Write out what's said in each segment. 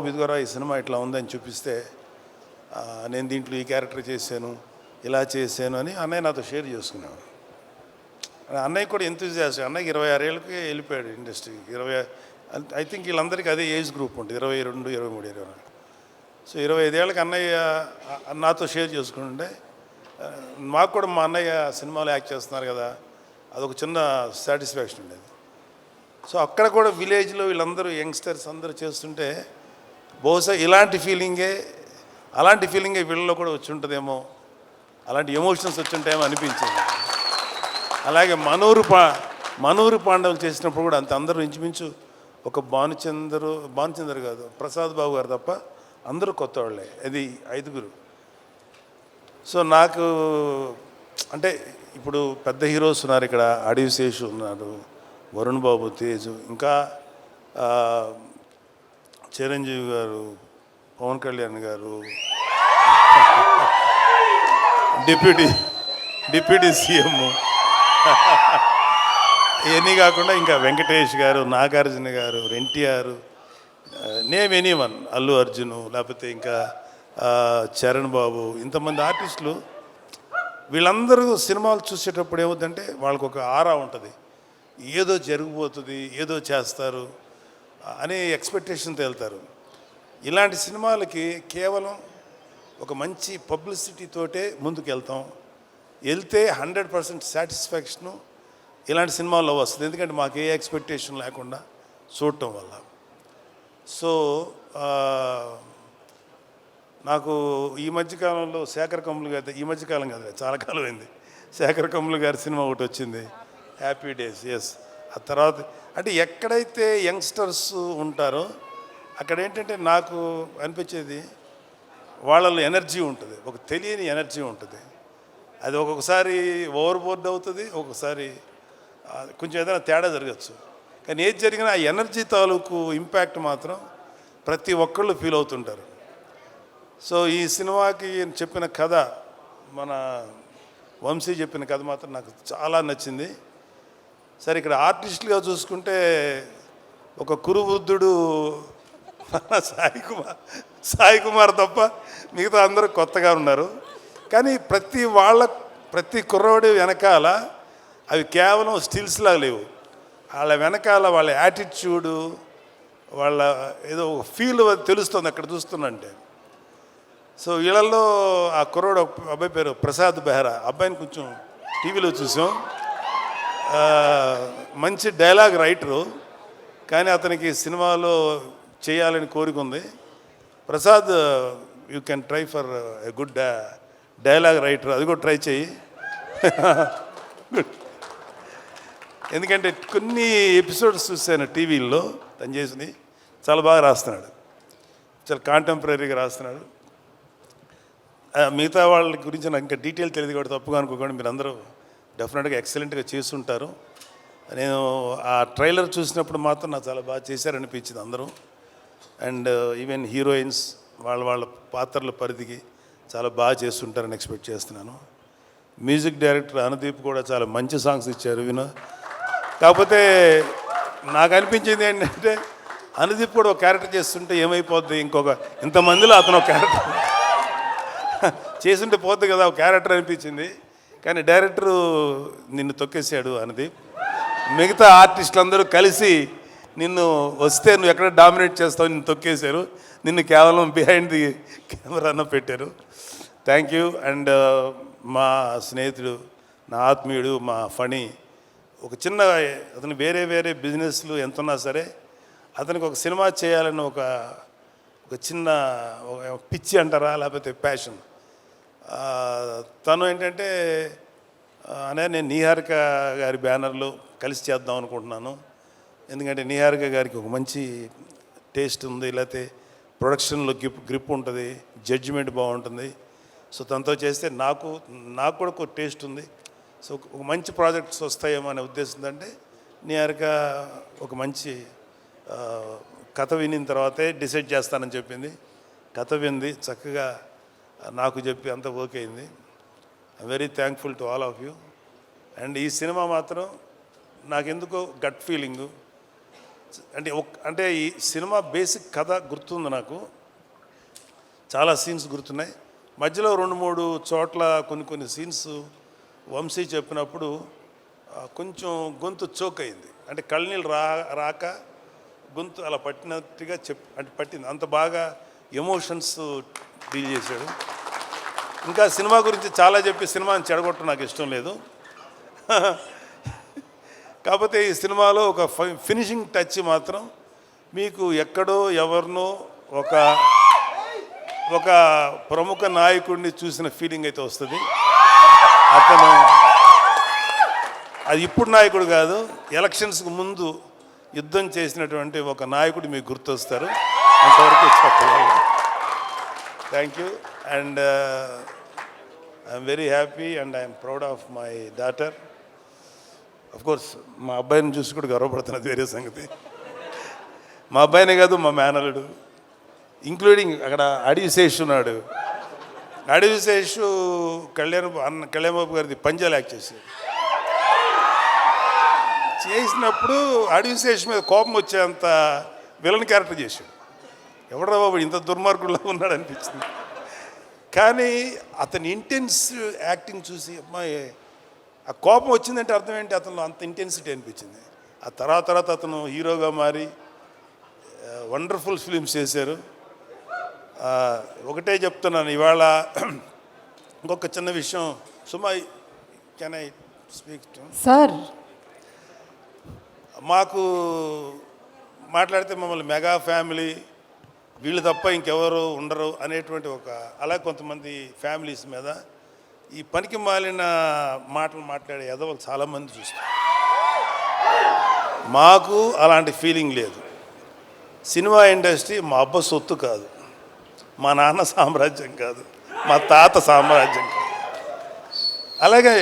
ఇదిగోరా ఈ సినిమా ఇట్లా ఉందని చూపిస్తే నేను దీంట్లో ఈ క్యారెక్టర్ చేశాను, ఇలా చేశాను అని అన్నయ్య నాతో షేర్ చేసుకున్నాను. అన్నయ్య కూడా ఎంతూజియాస్ట్. అన్నయ్యకి 26 ఏళ్ళకి వెళ్ళిపోయాడు ఇండస్ట్రీకి. ఐ థింక్ వీళ్ళందరికీ అదే ఏజ్ గ్రూప్ ఉంటుంది, 22, 23, 24. సో 25 ఏళ్ళకి అన్నయ్య నాతో షేర్ చేసుకుంటుంటే మాకు కూడా మా అన్నయ్య సినిమాలో యాక్ట్ చేస్తున్నారు కదా, అదొక చిన్న సాటిస్ఫాక్షన్ ఉండేది. సో అక్కడ కూడా విలేజ్లో వీళ్ళందరూ యంగ్స్టర్స్ అందరూ చేస్తుంటే బహుశా అలాంటి ఫీలింగే వీళ్ళలో కూడా వచ్చి ఉంటుందేమో, అలాంటి ఎమోషన్స్ వచ్చి ఉంటాయేమో అనిపించింది. అలాగే మనూరు పాండవులు చేసినప్పుడు కూడా అంత అందరూ ఇంచుమించు ఒక భానుచందర్ కాదు, ప్రసాద్ బాబు గారు తప్ప అందరూ కొత్త వాళ్ళే, అది 5గురు. సో నాకు అంటే ఇప్పుడు పెద్ద హీరోస్ ఉన్నారు ఇక్కడ, అడవి శేషు ఉన్నారు, వరుణ్ బాబు, తేజు, ఇంకా చిరంజీవి గారు, పవన్ కళ్యాణ్ గారు, డిప్యూటీ సీఎం, ఇవన్నీ కాకుండా ఇంకా వెంకటేష్ గారు, నాగార్జున గారు, ఎన్టీఆర్, నేమ్ ఎనీవన్, అల్లు అర్జును, లేకపోతే ఇంకా చరణ్ బాబు, ఇంతమంది ఆర్టిస్టులు. వీళ్ళందరూ సినిమాలు చూసేటప్పుడు ఏమవుతుందంటే వాళ్ళకు ఒక ఆరా ఉంటుంది, ఏదో జరిగిపోతుంది, ఏదో చేస్తారు అనే ఎక్స్పెక్టేషన్తో వెళ్తారు. ఇలాంటి సినిమాలకి కేవలం ఒక మంచి పబ్లిసిటీతోటే ముందుకు వెళ్తే 100% సాటిస్ఫాక్షను ఇలాంటి సినిమాల్లో వస్తుంది. ఎందుకంటే మాకు ఏ ఎక్స్పెక్టేషన్ లేకుండా చూడటం వల్ల. సో నాకు ఈ మధ్యకాలంలో శేఖర్ కమ్ములు గారి, ఈ మధ్యకాలం కాదు చాలా కాలం అయింది, శేఖర్ కమ్ములు గారి సినిమా ఒకటి వచ్చింది, హ్యాపీ డేస్. ఎస్, ఆ తర్వాత అంటే ఎక్కడైతే యంగ్స్టర్స్ ఉంటారో అక్కడ ఏంటంటే నాకు అనిపించేది వాళ్ళలో ఎనర్జీ ఉంటుంది, ఒక తెలియని ఎనర్జీ ఉంటుంది. అది ఒక్కొక్కసారి ఓవర్బోర్డ్ అవుతుంది, ఒక్కొక్కసారి కొంచెం ఏదైనా తేడా జరగచ్చు. కానీ ఏది జరిగినా ఆ ఎనర్జీ తాలూకు ఇంపాక్ట్ మాత్రం ప్రతి ఒక్కళ్ళు ఫీల్ అవుతుంటారు. సో ఈ సినిమాకి చెప్పిన కథ, మన వంశీ చెప్పిన కథ మాత్రం నాకు చాలా నచ్చింది. సరే, ఇక్కడ ఆర్టిస్టులుగా చూసుకుంటే ఒక కురువృద్ధుడు సాయి కుమార్ తప్ప మిగతా అందరూ కొత్తగా ఉన్నారు. కానీ ప్రతి కుర్రవాడి వెనకాల అవి కేవలం స్టిల్స్లా లేవు, వాళ్ళ వెనకాల వాళ్ళ యాటిట్యూడు, వాళ్ళ ఏదో ఫీల్ తెలుస్తుంది అక్కడ చూస్తున్నంటే. సో వీళ్ళల్లో ఆ కుర్రోడు అబ్బాయి పేరు ప్రసాద్ బెహ్రా, అబ్బాయిని కొంచెం టీవీలో చూసాం. మంచి డైలాగ్ రైటరు, కానీ అతనికి సినిమాలో చేయాలని కోరిక ఉంది. Prasad, you can try for a good dialogue writer, అది కూడా ట్రై చేయి. ఎందుకంటే కొన్ని ఎపిసోడ్స్ చూశాను టీవీల్లో, తను చేసింది చాలా బాగా రాస్తున్నాడు, చాలా కాంటెంపరీగా రాస్తున్నాడు. మిగతా వాళ్ళ గురించి నాకు ఇంకా డీటెయిల్ తెలియదు కాబట్టి తప్పుగా అనుకోకండి, మీరు అందరూ డెఫినెట్గా ఎక్సలెంట్గా చేస్తుంటారు. నేను ఆ ట్రైలర్ చూసినప్పుడు మాత్రం నాకు చాలా బాగా చేశారనిపించింది అందరూ. అండ్ ఈవెన్ హీరోయిన్స్ వాళ్ళ పాత్రల పరిధికి చాలా బాగా చేస్తుంటారని ఎక్స్పెక్ట్ చేస్తున్నాను. మ్యూజిక్ డైరెక్టర్ అనుదీప్ కూడా చాలా మంచి సాంగ్స్ ఇచ్చారు కాకపోతే నాకు అనిపించింది ఏంటంటే అనుదీప్ కూడా ఒక క్యారెక్టర్ చేస్తుంటే ఏమైపోద్ది, ఇంతమందిలో అతను ఒక క్యారెక్టర్ చేస్తుంటే పోద్ది కదా ఒక క్యారెక్టర్ అనిపించింది. కానీ డైరెక్టరు నిన్ను తొక్కేసాడు అనుదీప్. మిగతా ఆర్టిస్టులు అందరూ కలిసి నిన్ను వస్తే నువ్వు ఎక్కడ డామినేట్ చేస్తావు, నిన్ను తొక్కేశారు, నిన్ను కేవలం బిహైండ్ ది కెమెరాను పెట్టారు. Thank you. అండ్ మా స్నేహితుడు, నా ఆత్మీయుడు, మా ఫణి, ఒక చిన్న అతను వేరే బిజినెస్లు ఎంతున్నా సరే అతనికి ఒక సినిమా చేయాలని ఒక చిన్న పిచ్చి అంటారా, లేకపోతే ప్యాషన్. తను ఏంటంటే నేను నిహారిక గారి బ్యానర్లో కలిసి చేద్దాం అనుకుంటున్నాను. ఎందుకంటే నిహారిక గారికి ఒక మంచి టేస్ట్ ఉంది, లేకపోతే ప్రొడక్షన్లో గ్రిప్ ఉంటుంది, జడ్జిమెంట్ బాగుంటుంది. సో తనతో చేస్తే నాకు కూడా ఒక టేస్ట్ ఉంది. సో ఒక మంచి ప్రాజెక్ట్స్ వస్తాయేమో అనే ఉద్దేశంతో అంటే నిహారిక ఒక మంచి కథ వినిన తర్వాతే డిసైడ్ చేస్తానని చెప్పింది. కథ వింది, చక్కగా నాకు చెప్పి అంత ఓకే అయింది. I'm very thankful to all of you. And ఈ సినిమా మాత్రం నాకెందుకో గట్ ఫీలింగు, అంటే ఈ సినిమా బేసిక్ కథ గుర్తుంది నాకు, చాలా సీన్స్ గుర్తున్నాయి. మధ్యలో 2-3 చోట్ల కొన్ని సీన్స్ వంశీ చెప్పినప్పుడు కొంచెం గొంతు చోక్ అయింది. అంటే కళ్ళనీళ్ళు రాక గొంతు అలా పట్టినట్టుగా అంటే పట్టింది. అంత బాగా ఎమోషన్స్ డీల్ చేశాడు. ఇంకా సినిమా గురించి చాలా చెప్పి సినిమాని చెడగొట్టడం నాకు ఇష్టం లేదు. కాకపోతే ఈ సినిమాలో ఒక ఫినిషింగ్ టచ్ మాత్రం మీకు ఎక్కడో ఎవరినో ఒక ప్రముఖ నాయకుడిని చూసిన ఫీలింగ్ అయితే వస్తుంది. అతను అది ఇప్పుడు నాయకుడు కాదు, ఎలక్షన్స్కి ముందు యుద్ధం చేసినటువంటి ఒక నాయకుడు మీకు గుర్తొస్తారు. అంతవరకు చెప్పలేదు. Thank you. And I'm very happy and I'm proud of my daughter. Course మా అబ్బాయిని చూసి కూడా గర్వపడుతున్నది వేరే సంగతి. మా అబ్బాయినే కాదు, మా మేనల్లుడు, ఇంక్లూడింగ్ అక్కడ అడివిశేష్ ఉన్నాడు. అడివిశేష్ కళ్యాణబాబు గారిది పంజాలు యాక్ట్ చేసినప్పుడు అడివిశేష్ మీద కోపం వచ్చేంత విలన్ క్యారెక్టర్ చేశాడు. ఎవడరా బాబు ఇంత దుర్మార్గుల్లో ఉన్నాడు అనిపించింది. కానీ అతని ఇంటెన్స్ యాక్టింగ్ చూసి అమ్మాయి ఆ కోపం వచ్చిందంటే అర్థం ఏంటి, అతను అంత ఇంటెన్సిటీ అనిపించింది. ఆ తర్వాత అతను హీరోగా మారి వండర్ఫుల్ ఫిలిమ్స్ చేశారు. ఒకటే చెప్తున్నాను ఇవాళ, ఇంకొక చిన్న విషయం. సుమా, కెన్ ఐ స్పీక్ సార్? మాకు మాట్లాడితే మమ్మల్ని మెగా ఫ్యామిలీ, వీళ్ళు తప్ప ఇంకెవరు ఉండరు అనేటువంటి అలా కొంతమంది ఫ్యామిలీస్ మీద ఈ పనికి మాలిన మాటలు మాట్లాడే ఎదవలు చాలామంది చూస్తారు. మాకు అలాంటి ఫీలింగ్ లేదు. సినిమా ఇండస్ట్రీ మా అబ్బ సొత్తు కాదు, మా నాన్న సామ్రాజ్యం కాదు, మా తాత సామ్రాజ్యం కాదు. అలాగే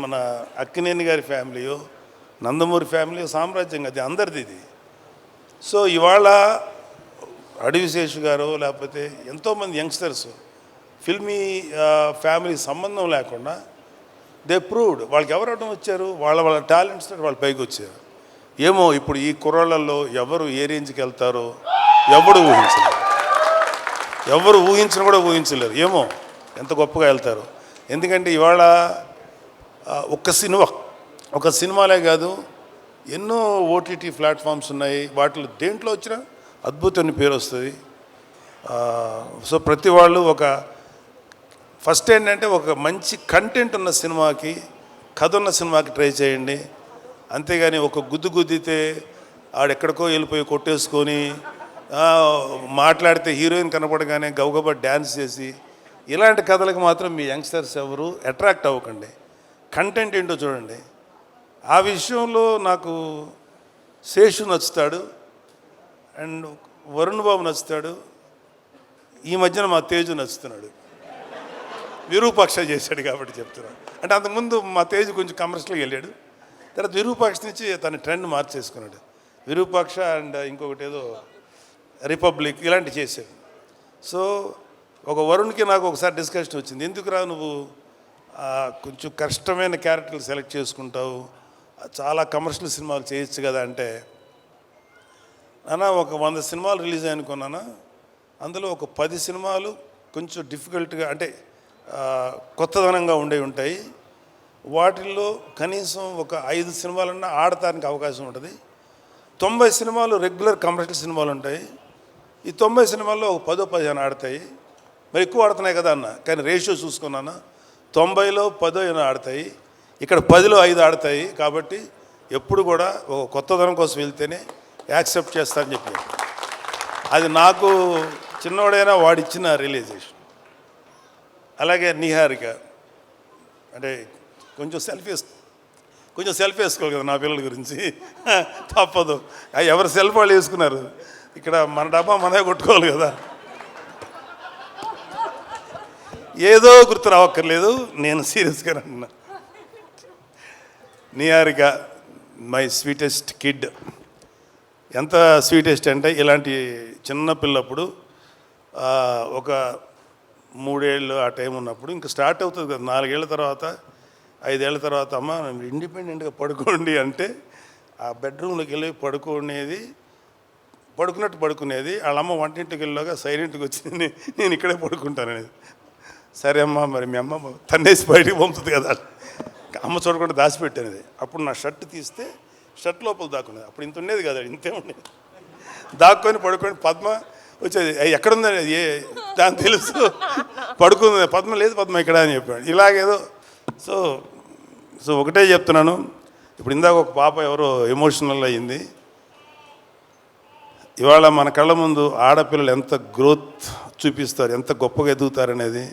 మన అక్కినేని గారి ఫ్యామిలీయో నందమూరి ఫ్యామిలీ సామ్రాజ్యం, అది అందరిది ఇది. సో ఇవాళ అడివిశేషు గారు లేకపోతే ఎంతోమంది యంగ్స్టర్స్ ఫిల్మీ ఫ్యామిలీ సంబంధం లేకుండా దే ప్రూవ్డ్. వాళ్ళకి ఎవరు అడ్డం వచ్చారు, వాళ్ళ టాలెంట్స్ వాళ్ళు పైకి వచ్చారు. ఏమో ఇప్పుడు ఈ కుర్రాళ్ళల్లో ఎవరు ఏ రేంజ్కి వెళ్తారో ఎవరు ఊహించను కూడా ఊహించలేరు. ఏమో ఎంత గొప్పగా వెళ్తారు. ఎందుకంటే ఇవాళ ఒక సినిమాలే కాదు, ఎన్నో ఓటీటీ ప్లాట్ఫామ్స్ ఉన్నాయి. వాటిలో దేంట్లో వచ్చినా అద్భుతమైన పేరు వస్తుంది. సో ప్రతి వాళ్ళు ఫస్ట్ ఏంటంటే ఒక మంచి కంటెంట్ ఉన్న సినిమాకి, కథ ఉన్న సినిమాకి ట్రై చేయండి. అంతేగాని ఒక గుద్దితే ఆడెక్కడికో వెళ్ళిపోయి కొట్టేసుకొని మాట్లాడితే హీరోయిన్ కనపడగానే గబగబా డ్యాన్స్ చేసి ఇలాంటి కథలకు మాత్రం మీ యంగ్స్టర్స్ ఎవరు అట్రాక్ట్ అవ్వకండి. కంటెంట్ ఏంటో చూడండి. ఆ విషయంలో నాకు శేషు నచ్చుతాడు అండ్ వరుణ్ బాబు నచ్చుతాడు. ఈ మధ్యన మా తేజు నచ్చుతున్నాడు. విరూపాక్ష చేశాడు కాబట్టి చెప్తున్నాడు. అంటే అంతకుముందు మా తేజు కొంచెం కమర్షియల్గా వెళ్ళాడు, తర్వాత విరూపాక్ష నుంచి తన ట్రెండ్ మార్చేసుకున్నాడు. విరూపాక్ష అండ్ ఇంకొకటి ఏదో రిపబ్లిక్ ఇలాంటివి చేశాడు. సో ఒక వరుణ్కి నాకు ఒకసారి డిస్కషన్ వచ్చింది, ఎందుకురా నువ్వు కొంచెం కష్టమైన క్యారెక్టర్లు సెలెక్ట్ చేసుకుంటావు, చాలా కమర్షియల్ సినిమాలు చేయొచ్చు కదా అంటే, నాన్న ఒక 100 సినిమాలు రిలీజ్ అనుకున్నానా, అందులో ఒక 10 సినిమాలు కొంచెం డిఫికల్ట్గా అంటే కొత్తదనంగా ఉంటాయి. వాటిల్లో కనీసం ఒక 5 సినిమాలన్నా ఆడటానికి అవకాశం ఉంటుంది. 90 సినిమాలు రెగ్యులర్ కమర్షియల్ సినిమాలు ఉంటాయి. ఈ 90 సినిమాల్లో ఒక 10-15 ఆడతాయి. మరి ఎక్కువ ఆడుతున్నాయి కదా అన్న, కానీ రేషియో చూసుకున్నాను 90లో 10 ఆడతాయి, ఇక్కడ 10లో 5 ఆడతాయి. కాబట్టి ఎప్పుడు కూడా ఒక కొత్తదనం కోసం వెళ్తేనే యాక్సెప్ట్ చేస్తారని చెప్పి, అది నాకు చిన్నవాడైనా వాడిచ్చిన రియలైజేషన్. అలాగే నిహారిక అంటే కొంచెం సెల్ఫీ వేసుకోవాలి కదా నా పిల్లల గురించి, తప్పదు. ఎవరు సెల్ఫ్ వాళ్ళు వేసుకున్నారు, ఇక్కడ మన డబ్బా మనమే కొట్టుకోవాలి కదా. ఏదో గుర్తు రావక్కర్లేదు, నేను సీరియస్గా అంటున్నా. Niharika my sweetest kid. ఎంత స్వీటెస్ట్ అంటే, ఇలాంటి చిన్న పిల్లప్పుడు ఒక 3 ఏళ్ళు ఆ టైం ఉన్నప్పుడు ఇంకా స్టార్ట్ అవుతుంది కదా, 4 ఏళ్ళ తర్వాత 5 ఏళ్ళ తర్వాత అమ్మ ఇండిపెండెంట్గా పడుకోండి అంటే ఆ బెడ్రూమ్లోకి వెళ్ళి పడుకున్నట్టు పడుకునేది. వాళ్ళ అమ్మ వంటింటికి వెళ్ళాక సైలెంట్గా వచ్చి నేను ఇక్కడే పడుకుంటాననేది. సరే అమ్మ, మరి మీ అమ్మ తన్నేసి బయటికి పంపుతుంది కదా, అమ్మ చూడకుండా దాచిపెట్టేది. అప్పుడు నా షర్ట్ తీస్తే షర్ట్ లోపల దాక్కునేది. అప్పుడు ఇంత ఉండేది కదా, ఇంతే ఉండేది. దాక్కొని పడుకొని పద్మ వచ్చేది, ఎక్కడుందని దాని తెలుసు, పడుకుంది. పద్మ లేదు, పద్మ ఇక్కడ అని చెప్పాడు. ఇలాగేదో సో ఒకటే చెప్తున్నాను. ఇప్పుడు ఇందాక ఒక పాప ఎవరో ఎమోషనల్ అయ్యింది. ఇవాళ మన కళ్ళ ముందు ఆడపిల్లలు ఎంత గ్రోత్ చూపిస్తారు, ఎంత గొప్పగా ఎదుగుతారనేది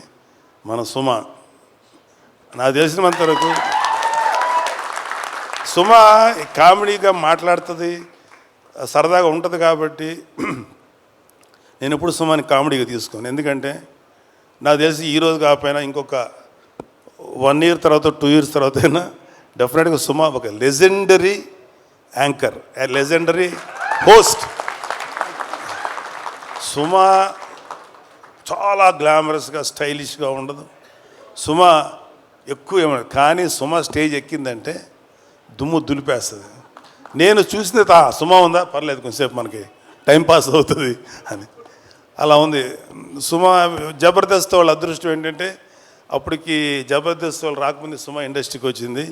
మన సుమ. నాకు తెలిసినంత వరకు సుమ కామెడీగా మాట్లాడుతుంది, సరదాగా ఉంటుంది. కాబట్టి నేను ఎప్పుడు సుమని కామెడీగా తీసుకోను. ఎందుకంటే నాకు తెలిసి ఈరోజు కాకపోయినా ఇంకొక 1 year తర్వాత 2 years తర్వాత అయినా డెఫినెట్గా సుమ ఒక legendary anchor, legendary host. Suma చాలా గ్లామరస్గా స్టైలిష్గా ఉండదు. సుమ ఎక్కువ ఏమన్నా, కానీ సుమ స్టేజ్ ఎక్కిందంటే దుమ్ము దులిపేస్తుంది. నేను చూసింది సుమ ఉందా, పర్లేదు కొంచెంసేపు మనకి టైంపాస్ అవుతుంది అని. అలా ఉంది సుమ. జబర్దస్త్ వాళ్ళ అదృష్టం ఏంటంటే అప్పటికి జబర్దస్త్ వాళ్ళు రాకముందు సుమ ఇండస్ట్రీకి వచ్చింది.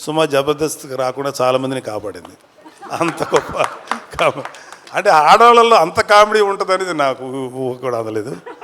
సుమ జబర్దస్త్కి రాకుండా చాలామందిని కాపాడింది. అంత గొప్ప అంటే ఆడవాళ్ళల్లో అంత కామెడీ ఉంటుంది అనేది నాకు ఊహ కూడా అందలేదు.